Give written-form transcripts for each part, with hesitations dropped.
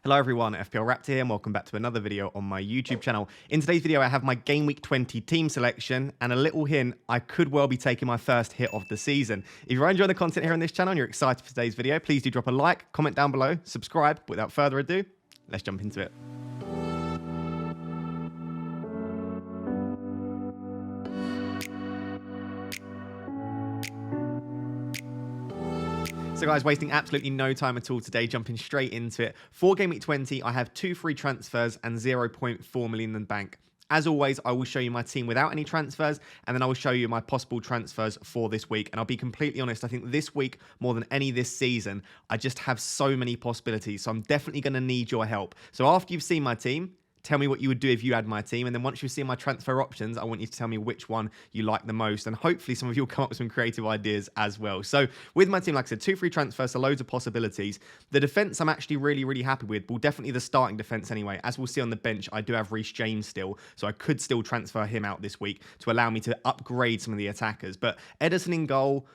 Hello everyone, FPL Raptor here and welcome back to another video on my YouTube channel. In today's video I have my Game Week 20 team selection and a little hint, I could well be taking my first hit of the season. If you're enjoying the content here on this channel and you're excited for today's video, please do drop a like, comment down below, subscribe. But without further ado, let's jump into it. So guys, wasting absolutely no time at all today, jumping straight into it. For Game Week 20, I have 2 free transfers and 0.4 million in the bank. As always, I will show you my team without any transfers, and then I will show you my possible transfers for this week. And I'll be completely honest, I think this week, more than any this season, I just have so many possibilities. So I'm definitely going to need your help. So after you've seen my team, tell me what you would do if you had my team. And then once you've seen my transfer options, I want you to tell me which one you like the most. And hopefully some of you will come up with some creative ideas as well. So with my team, like I said, 2 free transfers, so loads of possibilities. The defense I'm actually really happy with. Well, definitely the starting defense anyway. As we'll see on the bench, I do have Reece James still. So I could still transfer him out this week to allow me to upgrade some of the attackers. But Ederson in goal.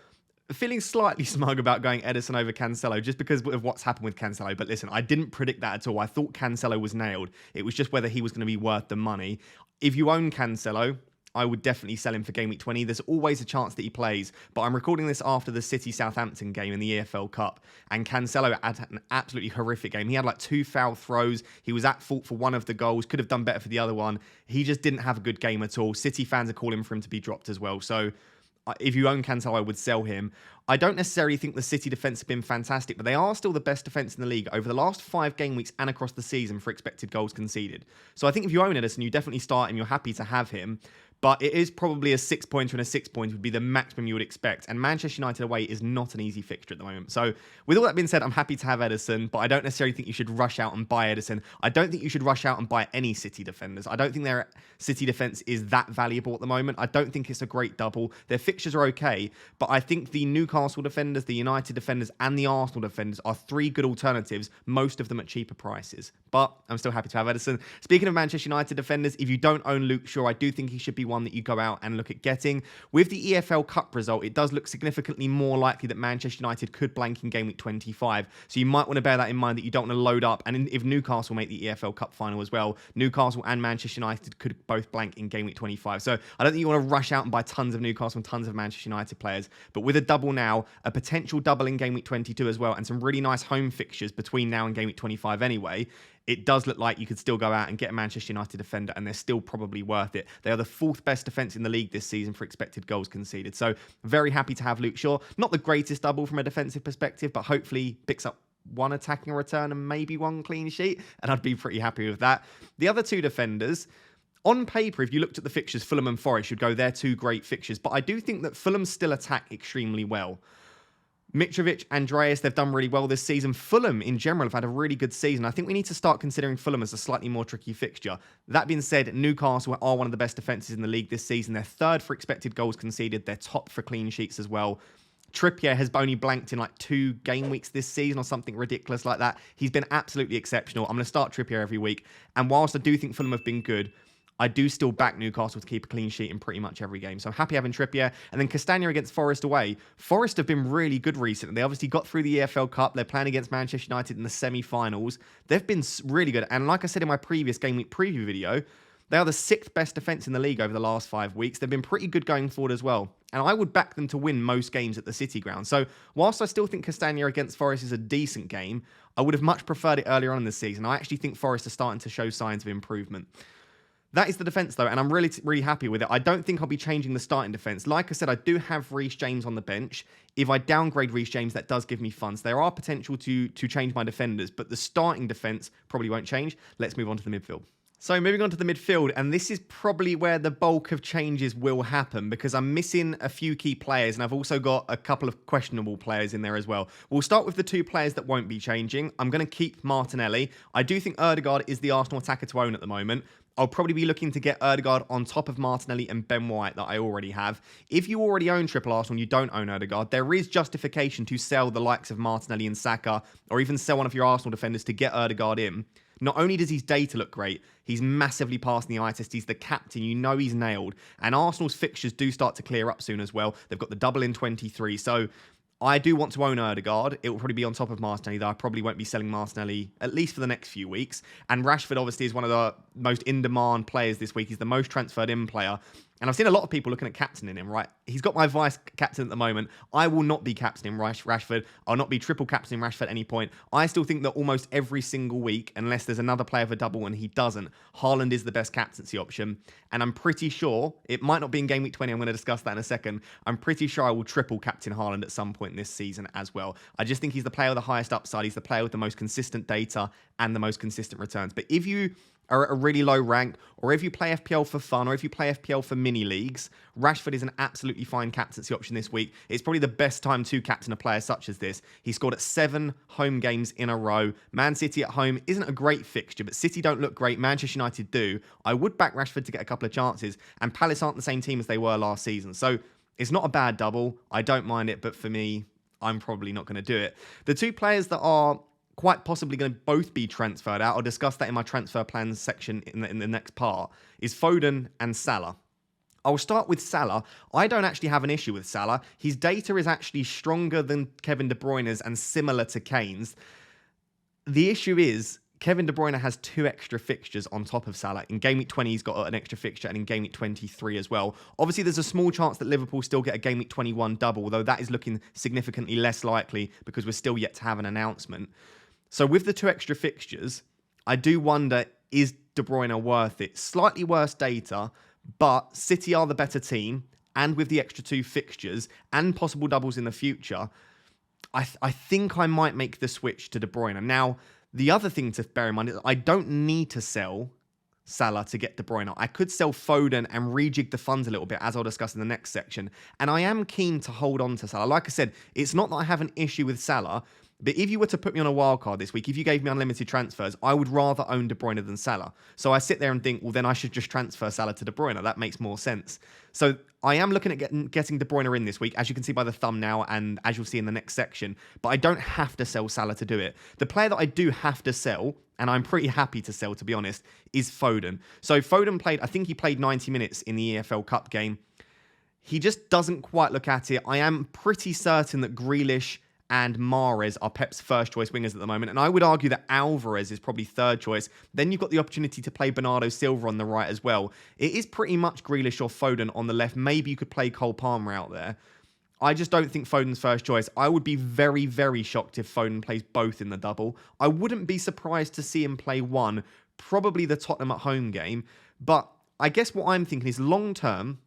Feeling slightly smug about going Ederson over Cancelo just because of what's happened with Cancelo. But listen, I didn't predict that at all. I thought Cancelo was nailed. It was just whether he was going to be worth the money. If you own Cancelo, I would definitely sell him for Game Week 20. There's always a chance that he plays, but I'm recording this after the City-Southampton game in the EFL Cup, and Cancelo had an absolutely horrific game. He had like 2 foul throws. He was at fault for one of the goals, could have done better for the other one. He just didn't have a good game at all. City fans are calling for him to be dropped as well, so if you own Cancelo, I would sell him. I don't necessarily think the City defence have been fantastic, but they are still the best defence in the league over the last 5 game weeks and across the season for expected goals conceded. So I think if you own Ederson, you definitely start him. You're happy to have him. But it is probably a 6-pointer, and a 6-pointer would be the maximum you would expect. And Manchester United away is not an easy fixture at the moment. So with all that being said, I'm happy to have Ederson, but I don't necessarily think you should rush out and buy Ederson. I don't think you should rush out and buy any City defenders. I don't think their City defence is that valuable at the moment. I don't think it's a great double. Their fixtures are okay, but I think the Newcastle defenders, the United defenders, and the Arsenal defenders are 3 good alternatives, most of them at cheaper prices. But I'm still happy to have Ederson. Speaking of Manchester United defenders, if you don't own Luke Shaw, I do think he should be one that you go out and look at getting. With the EFL Cup result, it does look significantly more likely that Manchester United could blank in Game Week 25. So you might want to bear that in mind, that you don't want to load up. And if Newcastle make the EFL Cup final as well, Newcastle and Manchester United could both blank in Game Week 25. So I don't think you want to rush out and buy tons of Newcastle and tons of Manchester United players. But with a double now, a potential double in Game Week 22 as well, and some really nice home fixtures between now and Game Week 25 anyway, it does look like you could still go out and get a Manchester United defender, and they're still probably worth it. They are the 4th best defence in the league this season for expected goals conceded. So very happy to have Luke Shaw. Not the greatest double from a defensive perspective, but hopefully picks up 1 attacking return and maybe 1 clean sheet, and I'd be pretty happy with that. The other 2 defenders, on paper, if you looked at the fixtures, Fulham and Forest should go. They're 2 great fixtures, but I do think that Fulham still attack extremely well. Mitrovic, Andreas, they've done really well this season. Fulham, in general, have had a really good season. I think we need to start considering Fulham as a slightly more tricky fixture. That being said, Newcastle are one of the best defences in the league this season. They're 3rd for expected goals conceded. They're top for clean sheets as well. Trippier has only blanked in like 2 game weeks this season or something ridiculous like that. He's been absolutely exceptional. I'm going to start Trippier every week. And whilst I do think Fulham have been good, I do still back Newcastle to keep a clean sheet in pretty much every game. So I'm happy having Trippier. And then Castagna against Forest away. Forest have been really good recently. They obviously got through the EFL Cup. They're playing against Manchester United in the semi-finals. They've been really good. And like I said in my previous Game Week preview video, they are the 6th best defence in the league over the last 5 weeks. They've been pretty good going forward as well. And I would back them to win most games at the City ground. So whilst I still think Castagna against Forest is a decent game, I would have much preferred it earlier on in the season. I actually think Forest are starting to show signs of improvement. That is the defence, though, and I'm really happy with it. I don't think I'll be changing the starting defence. Like I said, I do have Reece James on the bench. If I downgrade Reece James, that does give me funds. There are potential to change my defenders, but the starting defence probably won't change. Let's move on to the midfield. So moving on to the midfield, and this is probably where the bulk of changes will happen because I'm missing a few key players, and I've also got a couple of questionable players in there as well. We'll start with the 2 players that won't be changing. I'm going to keep Martinelli. I do think Ødegaard is the Arsenal attacker to own at the moment. I'll probably be looking to get Ødegaard on top of Martinelli and Ben White that I already have. If you already own Triple Arsenal and you don't own Ødegaard, there is justification to sell the likes of Martinelli and Saka, or even sell one of your Arsenal defenders to get Ødegaard in. Not only does his data look great, he's massively passing the eye test. He's the captain. You know he's nailed. And Arsenal's fixtures do start to clear up soon as well. They've got the double in 23. So I do want to own Erdegaard. It will probably be on top of Martinelli, though I probably won't be selling Martinelli, at least for the next few weeks. And Rashford, obviously, is one of the most in-demand players this week. He's the most transferred-in player. And I've seen a lot of people looking at captaining him, right? He's got my vice captain at the moment. I will not be captaining Rashford. I'll not be triple captaining Rashford at any point. I still think that almost every single week, unless there's another player for double and he doesn't, Haaland is the best captaincy option. And I'm pretty sure, it might not be in Game Week 20, I'm going to discuss that in a second. I'm pretty sure I will triple captain Haaland at some point this season as well. I just think he's the player with the highest upside. He's the player with the most consistent data and the most consistent returns. But if you are at a really low rank, or if you play FPL for fun, or if you play FPL for mini leagues, Rashford is an absolutely fine captaincy option this week. It's probably the best time to captain a player such as this. He scored at 7 home games in a row. Man City at home isn't a great fixture, but City don't look great. Manchester United do. I would back Rashford to get a couple of chances, and Palace aren't the same team as they were last season. So it's not a bad double. I don't mind it, but for me, I'm probably not going to do it. The two players that are quite possibly going to both be transferred out, I'll discuss that in my transfer plans section in the next part, is Foden and Salah. I'll start with Salah. I don't actually have an issue with Salah. His data is actually stronger than Kevin De Bruyne's and similar to Kane's. The issue is Kevin De Bruyne has 2 extra fixtures on top of Salah. In Game Week 20, he's got an extra fixture, and in Game Week 23 as well. Obviously, there's a small chance that Liverpool still get a Game Week 21 double, although that is looking significantly less likely because we're still yet to have an announcement. So with the 2 extra fixtures, I do wonder, is De Bruyne worth it? Slightly worse data, but City are the better team, and with the extra 2 fixtures and possible doubles in the future, I think I might make the switch to De Bruyne. Now, the other thing to bear in mind is I don't need to sell Salah to get De Bruyne. I could sell Foden and rejig the funds a little bit, as I'll discuss in the next section. And I am keen to hold on to Salah. Like I said, it's not that I have an issue with Salah, but if you were to put me on a wildcard this week, if you gave me unlimited transfers, I would rather own De Bruyne than Salah. So I sit there and think, well, then I should just transfer Salah to De Bruyne. That makes more sense. So I am looking at getting De Bruyne in this week, as you can see by the thumbnail and as you'll see in the next section. But I don't have to sell Salah to do it. The player that I do have to sell, and I'm pretty happy to sell, to be honest, is Foden. So Foden played, I think he played 90 minutes in the EFL Cup game. He just doesn't quite look at it. I am pretty certain that Grealish and Mahrez are Pep's first choice wingers at the moment. And I would argue that Alvarez is probably third choice. Then you've got the opportunity to play Bernardo Silva on the right as well. It is pretty much Grealish or Foden on the left. Maybe you could play Cole Palmer out there. I just don't think Foden's first choice. I would be very, very shocked if Foden plays both in the double. I wouldn't be surprised to see him play one, probably the Tottenham at home game. But I guess what I'm thinking is long term,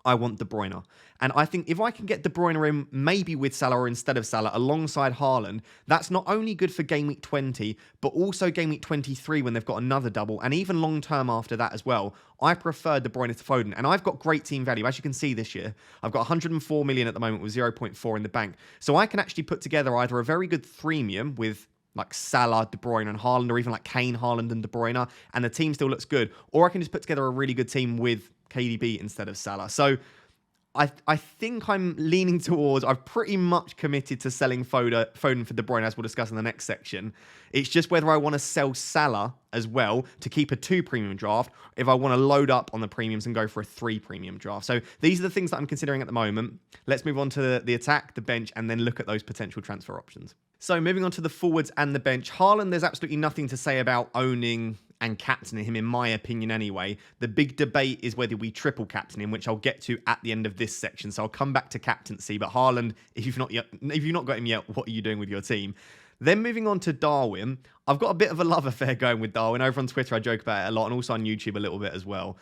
I want De Bruyne. And I think if I can get De Bruyne in, maybe with Salah or instead of Salah, alongside Haaland, that's not only good for Game Week 20, but also Game Week 23 when they've got another double, and even long term after that as well. I prefer De Bruyne to Foden, and I've got great team value. As you can see this year, I've got 104 million at the moment with 0.4 in the bank. So I can actually put together either a very good freemium with like Salah, De Bruyne and Haaland, or even like Kane, Haaland and De Bruyne, and the team still looks good. Or I can just put together a really good team with KDB instead of Salah. So I think I'm leaning towards, I've pretty much committed to selling Foden for De Bruyne, as we'll discuss in the next section. It's just whether I want to sell Salah as well to keep a 2 premium draft, if I want to load up on the premiums and go for a 3 premium draft. So these are the things that I'm considering at the moment. Let's move on to the attack, the bench, and then look at those potential transfer options. So moving on to the forwards and the bench. Haaland, there's absolutely nothing to say about owning and captaining him, in my opinion anyway. The big debate is whether we triple captain him, which I'll get to at the end of this section. So I'll come back to captaincy. But Haaland, if you've not got him yet, what are you doing with your team? Then moving on to Darwin, I've got a bit of a love affair going with Darwin. Over on Twitter, I joke about it a lot, and also on YouTube a little bit as well.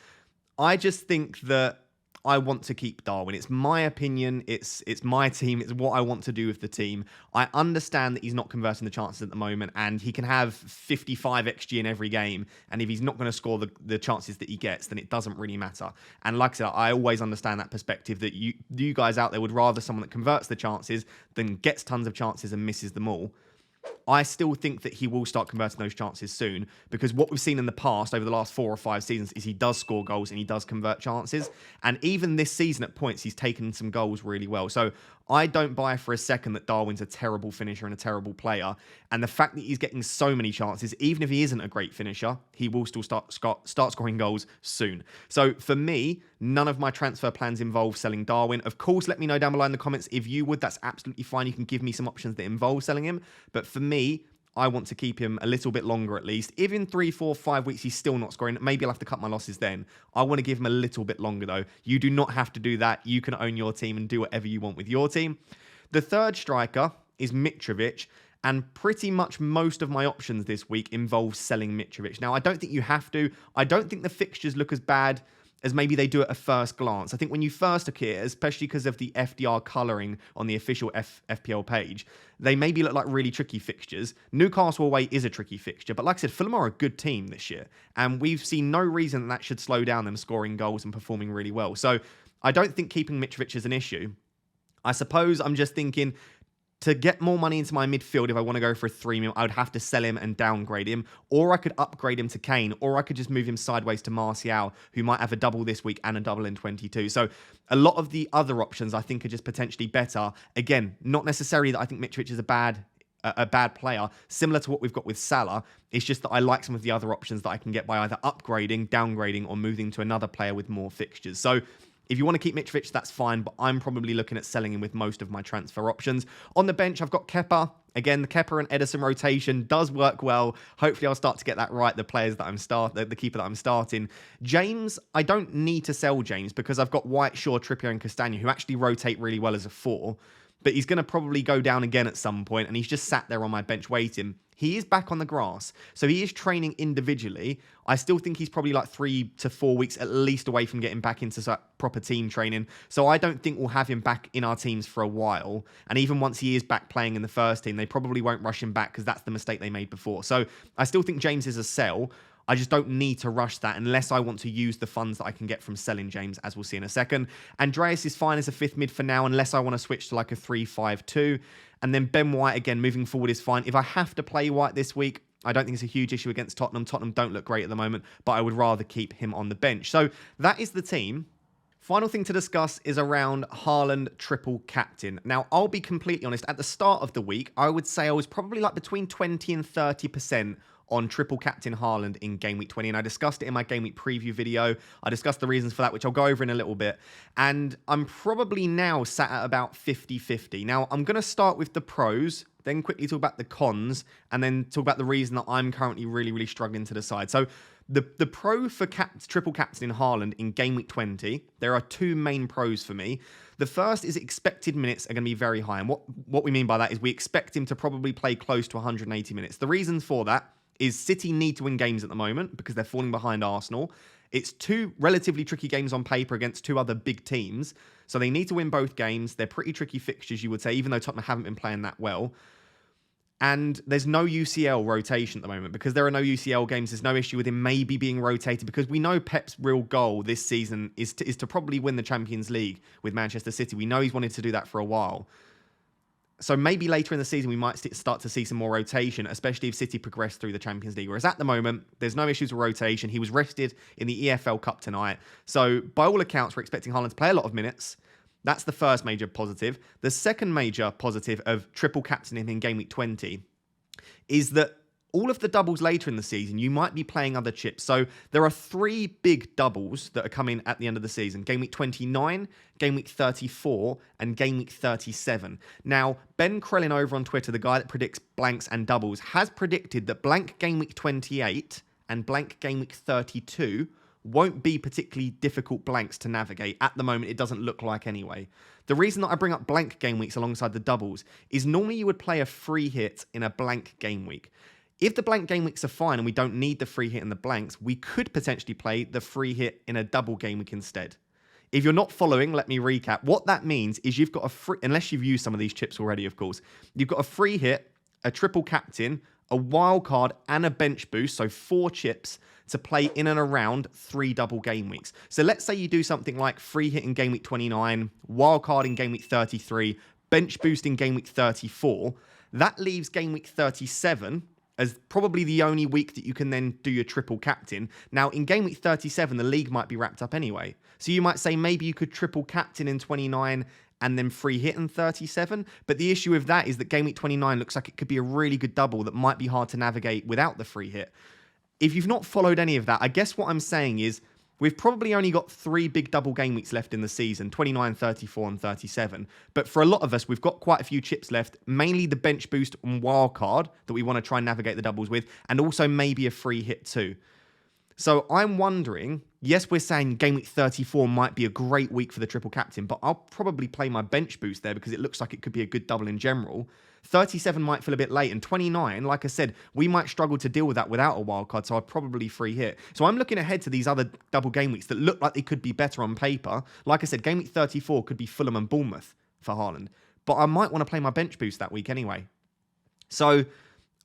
I just think that I want to keep Darwin. It's my opinion. It's my team. It's what I want to do with the team. I understand that he's not converting the chances at the moment, and he can have 55 XG in every game. And if he's not going to score the chances that he gets, then it doesn't really matter. And like I said, I always understand that perspective that you guys out there would rather someone that converts the chances than gets tons of chances and misses them all. I still think that he will start converting those chances soon, because what we've seen in the past over the last 4 or 5 seasons is he does score goals and he does convert chances. And even this season at points, he's taken some goals really well. So I don't buy for a second that Darwin's a terrible finisher and a terrible player. And the fact that he's getting so many chances, even if he isn't a great finisher, he will still start scoring goals soon. So for me, none of my transfer plans involve selling Darwin. Of course, let me know down below in the comments if you would. That's absolutely fine. You can give me some options that involve selling him. But for me, I want to keep him a little bit longer at least. If in 3, 4, 5 weeks he's still not scoring, maybe I'll have to cut my losses then. I want to give him a little bit longer though. You do not have to do that. You can own your team and do whatever you want with your team. The third striker is Mitrovic. And pretty much most of my options this week involve selling Mitrovic. Now, I don't think you have to. I don't think the fixtures look as bad as maybe they do at a first glance. I think when you first look at it, especially because of the FDR colouring on the official FPL page, they maybe look like really tricky fixtures. Newcastle away is a tricky fixture, but like I said, Fulham are a good team this year, and we've seen no reason that should slow down them scoring goals and performing really well. So I don't think keeping Mitrovic is an issue. I suppose I'm just thinking, to get more money into my midfield, if I want to go for a 3 mil, I would have to sell him and downgrade him. Or I could upgrade him to Kane. Or I could just move him sideways to Martial, who might have a double this week and a double in 22. So a lot of the other options I think are just potentially better. Again, not necessarily that I think Mitrovic is a bad player. Similar to what we've got with Salah. It's just that I like some of the other options that I can get by either upgrading, downgrading, or moving to another player with more fixtures. So if you want to keep Mitrovic, that's fine, but I'm probably looking at selling him with most of my transfer options. On the bench, I've got Kepa. Again, the Kepa and Ederson rotation does work well. Hopefully, I'll start to get that right, the players that I'm the keeper that I'm starting. James, I don't need to sell James because I've got White, Shaw, Trippier, and Castagna, who actually rotate really well as a 4. But he's going to probably go down again at some point, and he's just sat there on my bench waiting. He is back on the grass, so he is training individually. I still think he's probably like 3 to 4 weeks at least away from getting back into proper team training. So I don't think we'll have him back in our teams for a while. And even once he is back playing in the first team, they probably won't rush him back because that's the mistake they made before. So I still think James is a sell. I just don't need to rush that unless I want to use the funds that I can get from selling James, as we'll see in a second. Andreas is fine as a 5th mid for now, unless I want to switch to like a 3-5-2. And then Ben White, again, moving forward is fine. If I have to play White this week, I don't think it's a huge issue against Tottenham. Tottenham don't look great at the moment, but I would rather keep him on the bench. So that is the team. Final thing to discuss is around Haaland triple captain. Now, I'll be completely honest. At the start of the week, I would say I was probably like between 20 and 30% on triple captain Haaland in Game Week 20. And I discussed it in my Game Week preview video. I discussed the reasons for that, which I'll go over in a little bit. And I'm probably now sat at about 50-50. Now, I'm going to start with the pros, then quickly talk about the cons, and then talk about the reason that I'm currently really, really struggling to decide. So the pro for triple captain in Haaland in Game Week 20, there are 2 main pros for me. The first is expected minutes are going to be very high. And what we mean by that is we expect him to probably play close to 180 minutes. The reasons for that is City need to win games at the moment because they're falling behind Arsenal. It's 2 relatively tricky games on paper against 2 other big teams. So they need to win both games. They're pretty tricky fixtures, you would say, even though Tottenham haven't been playing that well. And there's no UCL rotation at the moment. Because there are no UCL games, there's no issue with him maybe being rotated, because we know Pep's real goal this season is to probably win the Champions League with Manchester City. We know he's wanted to do that for a while. So maybe later in the season, we might start to see some more rotation, especially if City progress through the Champions League. Whereas at the moment, there's no issues with rotation. He was rested in the EFL Cup tonight. So by all accounts, we're expecting Haaland to play a lot of minutes. That's the first major positive. The second major positive of triple captaining in Game Week 20 is that all of the doubles later in the season, you might be playing other chips. So there are 3 big doubles that are coming at the end of the season. Game Week 29, Game Week 34, and Game Week 37. Now, Ben Krellin over on Twitter, the guy that predicts blanks and doubles, has predicted that blank Game Week 28 and blank Game Week 32 won't be particularly difficult blanks to navigate. At the moment, it doesn't look like anyway. The reason that I bring up blank game weeks alongside the doubles is normally you would play a free hit in a blank game week. If the blank game weeks are fine and we don't need the free hit in the blanks, we could potentially play the free hit in a double game week instead. If you're not following, let me recap. What that means is you've got a free, unless you've used some of these chips already, of course, you've got a free hit, a triple captain, a wild card, and a bench boost, so 4 chips to play in and around 3 double game weeks. So let's say you do something like free hit in game week 29, wild card in game week 33, bench boost in game week 34. That leaves game week 37 as probably the only week that you can then do your triple captain. Now, in game week 37, the league might be wrapped up anyway. So you might say maybe you could triple captain in 29 and then free hit in 37. But the issue with that is that Game Week 29 looks like it could be a really good double that might be hard to navigate without the free hit. If you've not followed any of that, I guess what I'm saying is we've probably only got 3 big double game weeks left in the season, 29, 34, and 37. But for a lot of us, we've got quite a few chips left, mainly the bench boost and wildcard that we want to try and navigate the doubles with, and also maybe a free hit too. So I'm wondering, yes, we're saying game week 34 might be a great week for the triple captain, but I'll probably play my bench boost there because it looks like it could be a good double in general. 37 might feel a bit late, and 29, like I said, we might struggle to deal with that without a wildcard, so I'd probably free hit. So I'm looking ahead to these other double game weeks that look like they could be better on paper. Like I said, game week 34 could be Fulham and Bournemouth for Haaland, but I might want to play my bench boost that week anyway. So,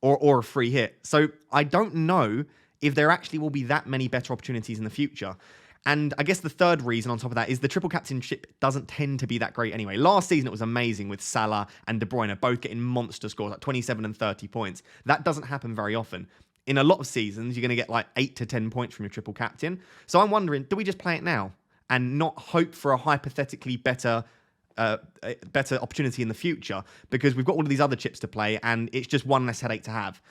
or a free hit. So I don't know if there actually will be that many better opportunities in the future. And I guess the third reason on top of that is the triple captainship doesn't tend to be that great anyway. Last season, it was amazing with Salah and De Bruyne both getting monster scores, like 27 and 30 points. That doesn't happen very often. In a lot of seasons, you're going to get like 8 to 10 points from your triple captain. So I'm wondering, do we just play it now and not hope for a hypothetically better opportunity in the future? Because we've got all of these other chips to play and it's just one less headache to have.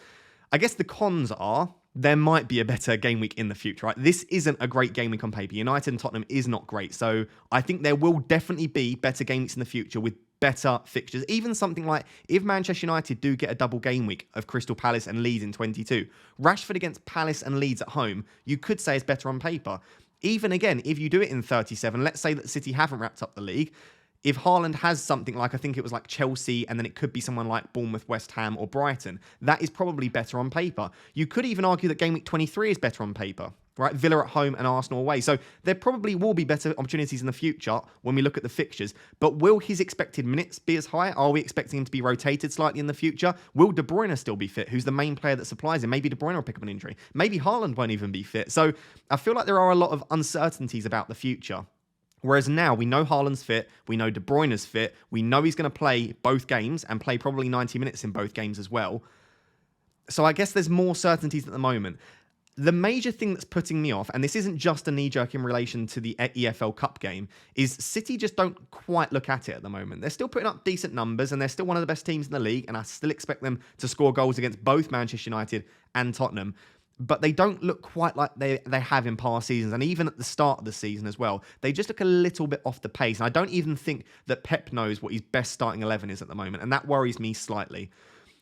I guess the cons are there might be a better game week in the future, right? This isn't a great game week on paper. United and Tottenham is not great. So I think there will definitely be better game weeks in the future with better fixtures. Even something like if Manchester United do get a double game week of Crystal Palace and Leeds in 22, Rashford against Palace and Leeds at home, you could say is better on paper. Even again, if you do it in 37, let's say that City haven't wrapped up the league, if Haaland has something like, I think it was like Chelsea, and then it could be someone like Bournemouth, West Ham, or Brighton, that is probably better on paper. You could even argue that game week 23 is better on paper, right? Villa at home and Arsenal away. So there probably will be better opportunities in the future when we look at the fixtures. But will his expected minutes be as high? Are we expecting him to be rotated slightly in the future? Will De Bruyne still be fit? Who's the main player that supplies him? Maybe De Bruyne will pick up an injury. Maybe Haaland won't even be fit. So I feel like there are a lot of uncertainties about the future. Whereas now we know Haaland's fit, we know De Bruyne's fit, we know he's going to play both games and play probably 90 minutes in both games as well. So I guess there's more certainties at the moment. The major thing that's putting me off, and this isn't just a knee-jerk in relation to the EFL Cup game, is City just don't quite look at it at the moment. They're still putting up decent numbers and they're still one of the best teams in the league, and I still expect them to score goals against both Manchester United and Tottenham. But they don't look quite like they have in past seasons. And even at the start of the season as well, they just look a little bit off the pace. And I don't even think that Pep knows what his best starting 11 is at the moment. And that worries me slightly.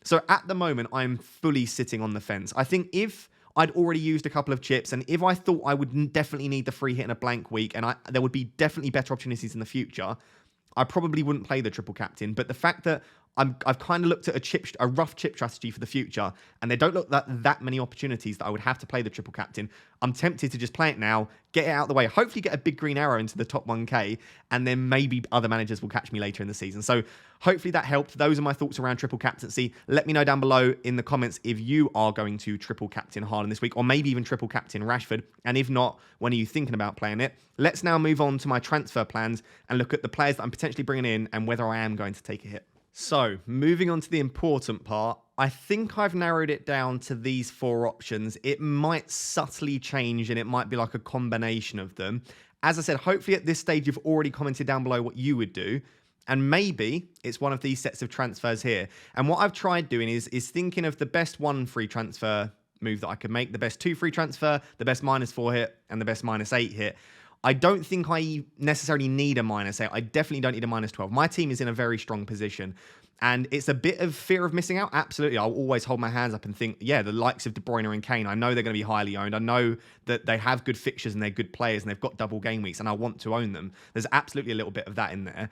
So at the moment, I'm fully sitting on the fence. I think if I'd already used a couple of chips, and if I thought I would definitely need the free hit in a blank week, and there would be definitely better opportunities in the future, I probably wouldn't play the triple captain. But the fact that I've kind of looked at a rough chip strategy for the future, and there don't look that many opportunities that I would have to play the triple captain. I'm tempted to just play it now, get it out of the way, hopefully get a big green arrow into the top 1K, and then maybe other managers will catch me later in the season. So hopefully that helped. Those are my thoughts around triple captaincy. Let me know down below in the comments if you are going to triple captain Haaland this week, or maybe even triple captain Rashford. And if not, when are you thinking about playing it? Let's now move on to my transfer plans and look at the players that I'm potentially bringing in and whether I am going to take a hit. So, moving on to the important part, I think I've narrowed it down to these 4 options. It might subtly change and it might be like a combination of them. As I said, hopefully at this stage you've already commented down below what you would do. And maybe it's one of these sets of transfers here. And what I've tried doing is thinking of the best 1 free transfer move that I could make, the best 2 free transfer, the best -4 hit, and the best -8 hit. I don't think I necessarily need a -8. I definitely don't need a -12. My team is in a very strong position. And it's a bit of fear of missing out. Absolutely. I'll always hold my hands up and think, yeah, the likes of De Bruyne and Kane, I know they're going to be highly owned. I know that they have good fixtures and they're good players and they've got double game weeks and I want to own them. There's absolutely a little bit of that in there.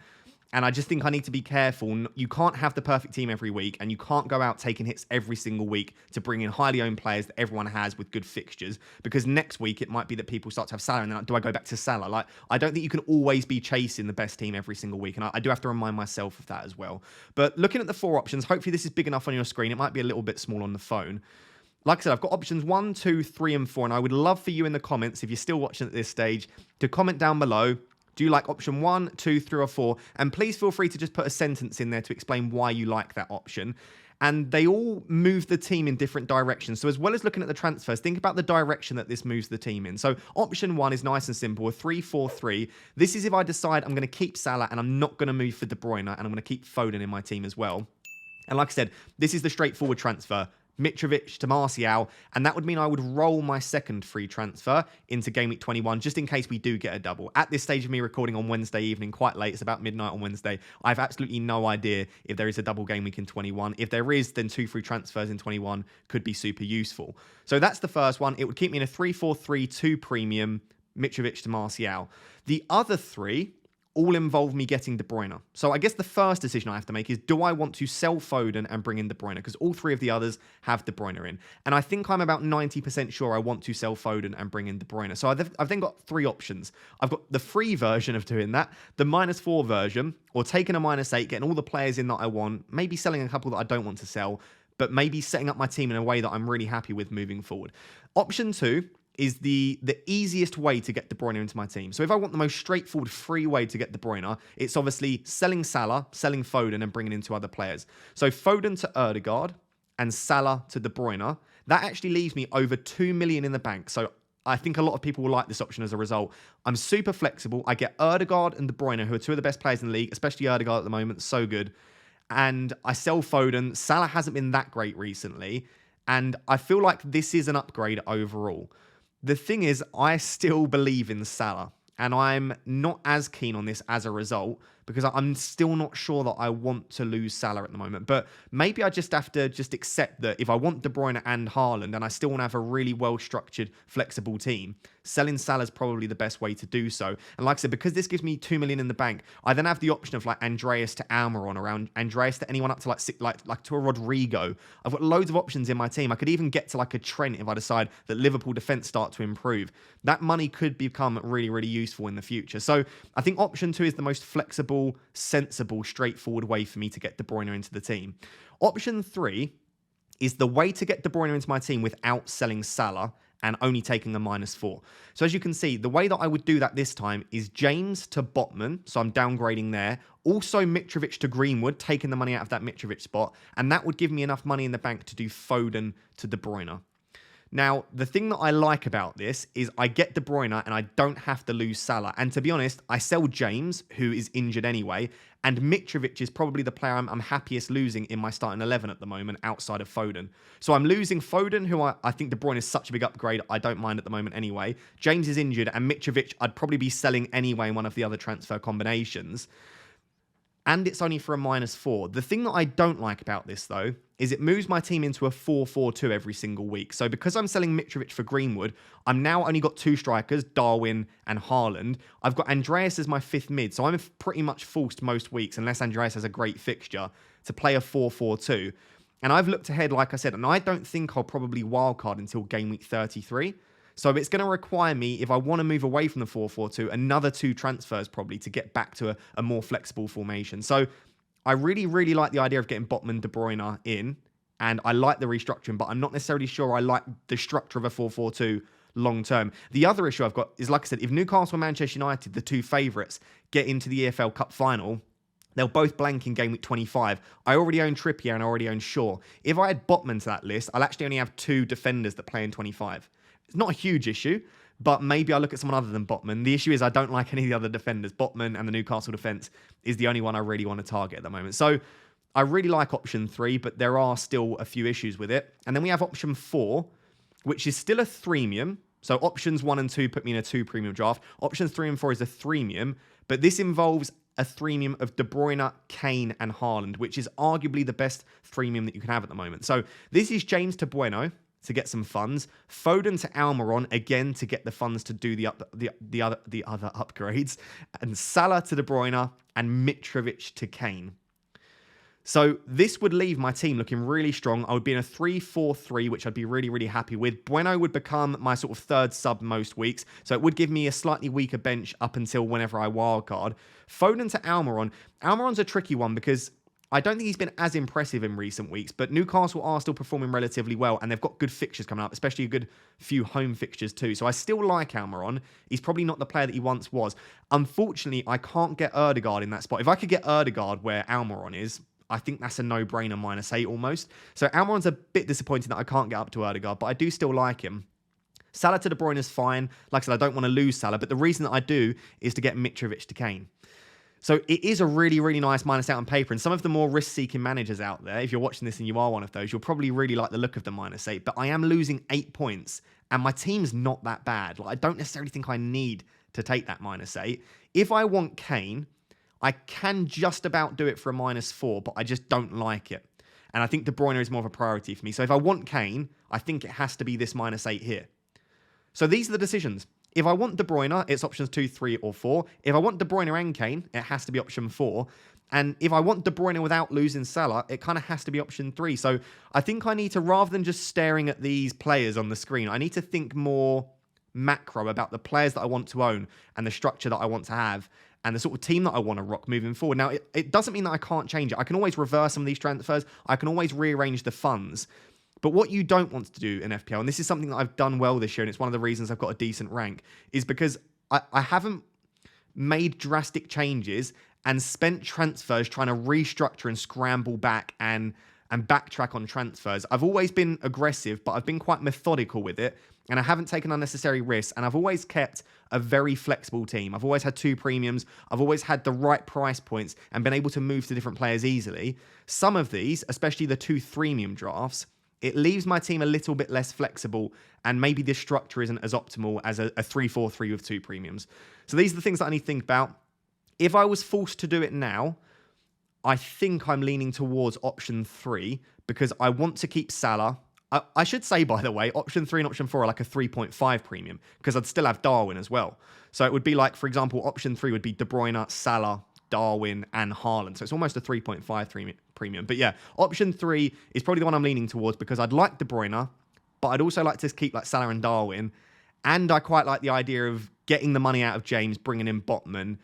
And I just think I need to be careful. You can't have the perfect team every week, and you can't go out taking hits every single week to bring in highly owned players that everyone has with good fixtures, because next week it might be that people start to have Salah, and then do I go back to Salah? Like, I don't think you can always be chasing the best team every single week, and I do have to remind myself of that as well. But looking at the 4 options, hopefully this is big enough on your screen. It might be a little bit small on the phone. Like I said, I've got options 1, 2, 3, and 4, and I would love for you in the comments, if you're still watching at this stage, to comment down below. Do you like option 1, 2, 3, or 4? And please feel free to just put a sentence in there to explain why you like that option. and they all move the team in different directions. So as well as looking at the transfers, think about the direction that this moves the team in. So option 1 is nice and simple, a 3-4-3. This is if I decide I'm going to keep Salah and I'm not going to move for De Bruyne, and I'm going to keep Foden in my team as well. And like I said, this is the straightforward transfer. Mitrovic to Martial, and that would mean I would roll my second free transfer into Game Week 21 just in case we do get a double. At this stage of me recording on Wednesday evening, quite late, it's about midnight on Wednesday, I have absolutely no idea if there is a double game week in 21. If there is, then 2 free transfers in 21 could be super useful. So that's the first one. It would keep me in a 3-4-3, 2 premium, Mitrovic to Martial. The other 3 all involve me getting De Bruyne. So I guess the first decision I have to make is, do I want to sell Foden and bring in De Bruyne? Because all 3 of the others have De Bruyne in. And I think I'm about 90% sure I want to sell Foden and bring in De Bruyne. So I've then got 3 options. I've got the free version of doing that, the -4 version, or taking a -8, getting all the players in that I want, maybe selling a couple that I don't want to sell, but maybe setting up my team in a way that I'm really happy with moving forward. Option 2 is the easiest way to get De Bruyne into my team. So if I want the most straightforward free way to get De Bruyne, it's obviously selling Salah, selling Foden, and bringing in 2 other players. So Foden to Ødegaard and Salah to De Bruyne. That actually leaves me over 2 million in the bank. So I think a lot of people will like this option as a result. I'm super flexible. I get Ødegaard and De Bruyne, who are 2 of the best players in the league, especially Ødegaard at the moment, so good. And I sell Foden. Salah hasn't been that great recently, and I feel like this is an upgrade overall. The thing is, I still believe in Salah, and I'm not as keen on this as a result because I'm still not sure that I want to lose Salah at the moment. But maybe I just have to accept that if I want De Bruyne and Haaland and I still want to have a really well-structured, flexible team, selling Salah is probably the best way to do so. And like I said, because this gives me 2 million in the bank, I then have the option of like Andreas to Almiron, around Andreas to anyone up to like to a Rodrigo. I've got loads of options in my team. I could even get to like a Trent if I decide that Liverpool defense start to improve. That money could become really, really useful in the future. So I think option 2 is the most flexible, sensible, straightforward way for me to get De Bruyne into the team. Option 3 is the way to get De Bruyne into my team without selling Salah and only taking a -4. So as you can see, the way that I would do that this time is James to Botman, so I'm downgrading there. Also Mitrovic to Greenwood, taking the money out of that Mitrovic spot, and that would give me enough money in the bank to do Foden to De Bruyne. Now, the thing that I like about this is I get De Bruyne and I don't have to lose Salah. And to be honest, I sell James, who is injured anyway, and Mitrovic is probably the player I'm happiest losing in my starting 11 at the moment outside of Foden. So I'm losing Foden, who I think De Bruyne is such a big upgrade, I don't mind at the moment anyway. James is injured, and Mitrovic I'd probably be selling anyway in one of the other transfer combinations. And it's only for a -4. The thing that I don't like about this, though, is it moves my team into a 4-4-2 every single week. So because I'm selling Mitrovic for Greenwood, I'm now only got 2 strikers, Darwin and Haaland. I've got Andreas as my 5th mid, so I'm pretty much forced most weeks, unless Andreas has a great fixture, to play a 4-4-2. And I've looked ahead, like I said, and I don't think I'll probably wildcard until game week 33. So it's going to require me, if I want to move away from the 4-4-2, another 2 transfers probably to get back to a more flexible formation. So I really, really like the idea of getting Botman, De Bruyne in, and I like the restructuring, but I'm not necessarily sure I like the structure of a 4-4-2 long term. The other issue I've got is, like I said, if Newcastle and Manchester United, the 2 favourites, get into the EFL Cup final, they'll both blank in game week 25. I already own Trippier and I already own Shaw. If I add Botman to that list, I'll actually only have 2 defenders that play in 25. It's not a huge issue, but maybe I look at someone other than Botman. The issue is I don't like any of the other defenders. Botman and the Newcastle defence is the only one I really want to target at the moment. So I really like option 3, but there are still a few issues with it. And then we have option 4, which is still a threemium. So options 1 and 2 put me in a 2 premium draft. Options 3 and 4 is a threemium, but this involves a threemium of De Bruyne, Kane, and Haaland, which is arguably the best threemium that you can have at the moment. So this is James to Bueno to get some funds, Foden to Almiron again to get the funds to do the other upgrades, and Salah to De Bruyne and Mitrovic to Kane. So this would leave my team looking really strong. I would be in a 3-4-3, which I'd be really, really happy with. Bueno would become my sort of 3rd sub most weeks, so it would give me a slightly weaker bench up until whenever I wildcard. Foden to Almiron. Almiron's a tricky one because I don't think he's been as impressive in recent weeks, but Newcastle are still performing relatively well, and they've got good fixtures coming up, especially a good few home fixtures too. So I still like Almiron. He's probably not the player that he once was. Unfortunately, I can't get Ødegaard in that spot. If I could get Ødegaard where Almiron is, I think that's a no-brainer -8 almost. So Almiron's a bit disappointing that I can't get up to Erdegaard, but I do still like him. Salah to De Bruyne is fine. Like I said, I don't want to lose Salah, but the reason that I do is to get Mitrovic to Kane. So it is a really, really nice -8 on paper. And some of the more risk-seeking managers out there, if you're watching this and you are one of those, you'll probably really like the look of the -8. But I am losing 8 points, and my team's not that bad. Like, I don't necessarily think I need to take that -8. If I want Kane, I can just about do it for a -4, but I just don't like it. And I think De Bruyne is more of a priority for me. So if I want Kane, I think it has to be this -8 here. So these are the decisions. If I want De Bruyne, it's options 2, 3, or 4. If I want De Bruyne and Kane, it has to be option 4. And if I want De Bruyne without losing Salah, it kind of has to be option 3. So I think I need to, rather than just staring at these players on the screen, I need to think more macro about the players that I want to own and the structure that I want to have and the sort of team that I want to rock moving forward. Now, it doesn't mean that I can't change it. I can always reverse some of these transfers. I can always rearrange the funds. But what you don't want to do in FPL, and this is something that I've done well this year, and it's one of the reasons I've got a decent rank, is because I haven't made drastic changes and spent transfers trying to restructure and scramble back and backtrack on transfers. I've always been aggressive, but I've been quite methodical with it, and I haven't taken unnecessary risks, and I've always kept a very flexible team. I've always had 2 premiums. I've always had the right price points and been able to move to different players easily. Some of these, especially the 2 freemium drafts, it leaves my team a little bit less flexible, and maybe this structure isn't as optimal as a 3-4-3 with 2 premiums. So these are the things that I need to think about. If I was forced to do it now, I think I'm leaning towards option 3 because I want to keep Salah. I should say, by the way, option 3 and option 4 are like a 3.5 premium because I'd still have Darwin as well. So it would be like, for example, option 3 would be De Bruyne, Salah, Darwin, and Haaland. So it's almost a 3.5 premium. But yeah, option 3 is probably the one I'm leaning towards because I'd like De Bruyne, but I'd also like to keep like Salah and Darwin. And I quite like the idea of getting the money out of James, bringing in Botman.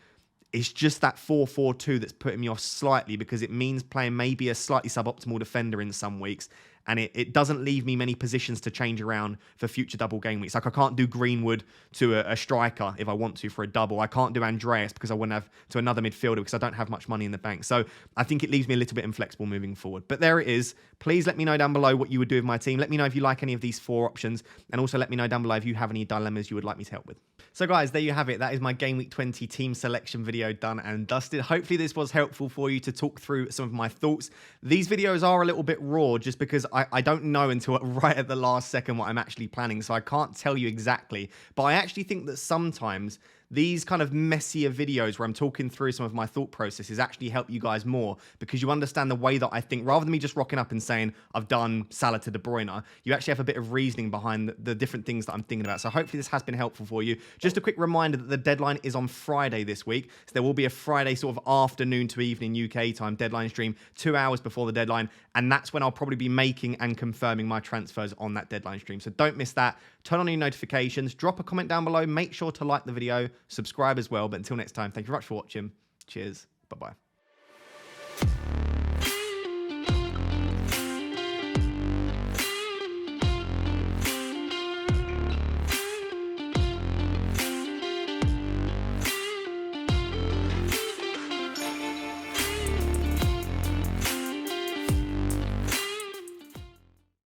It's just that 4-4-2 that's putting me off slightly because it means playing maybe a slightly suboptimal defender in some weeks. And it doesn't leave me many positions to change around for future double game weeks. Like I can't do Greenwood to a striker if I want to for a double. I can't do Andreas because I wouldn't have to another midfielder because I don't have much money in the bank. So I think it leaves me a little bit inflexible moving forward. But there it is. Please let me know down below what you would do with my team. Let me know if you like any of these 4 options. And also let me know down below if you have any dilemmas you would like me to help with. So guys, there you have it. That is my Game Week 20 team selection video done and dusted. Hopefully this was helpful for you to talk through some of my thoughts. These videos are a little bit raw just because I don't know until right at the last second what I'm actually planning, so I can't tell you exactly. But I actually think that sometimes these kind of messier videos where I'm talking through some of my thought processes actually help you guys more because you understand the way that I think. Rather than me just rocking up and saying, I've done Salah to De Bruyne, you actually have a bit of reasoning behind the different things that I'm thinking about. So hopefully this has been helpful for you. Just a quick reminder that the deadline is on Friday this week. So there will be a Friday sort of afternoon to evening UK time deadline stream 2 hours before the deadline. And that's when I'll probably be making and confirming my transfers on that deadline stream. So don't miss that. Turn on your notifications. Drop a comment down below. Make sure to like the video. Subscribe as well. But until next time, thank you very much for watching. Cheers. Bye-bye.